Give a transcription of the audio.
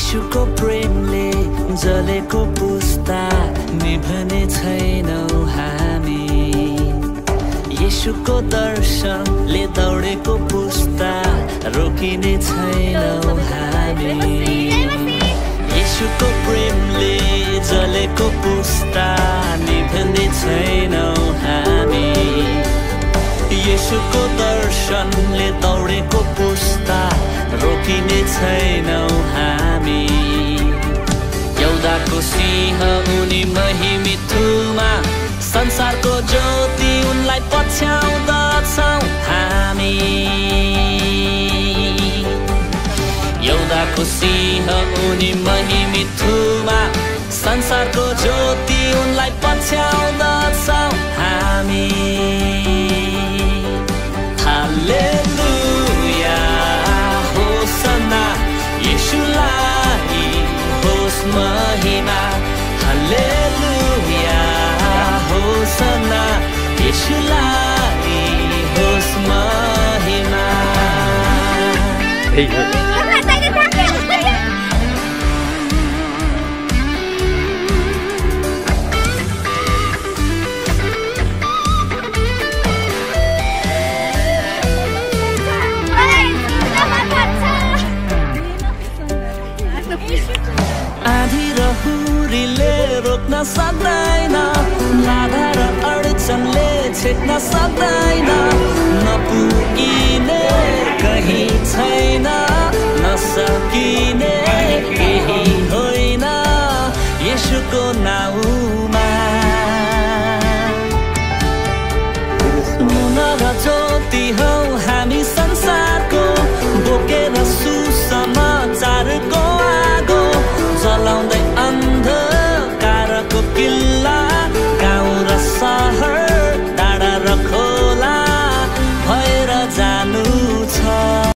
येशूको प्रेमले जलेको पुस्ता निभने छैनौं हामी। येशूको दर्शनले दौडेको पुस्ता रोकिने छैनौं हामी। येशूको प्रेमले जलेको पुस्ता निभने छैनौं हामी। येशूको दर्शनले दौडेको पुस्ता रोकिने छैनौं हामी। यहुदाको सिंह उनी महिमितुमा संसारको ज्योति उनलाई पछ्याउँदछौं हामी। यहुदाको सिंह उनी महिमितुमा संसारको ज्योति उनलाई पछ्याउँदछौं हामी। हालेलुया होसना येशूलाई होस् महिमा। हालेलुया होसना येशूलाई होस् महिमा। आधी र हुरीले रोक्न सक्दैन, बाधा र अडचनले छेक्न सक्दैन, नपुगिने कहीँ छैन।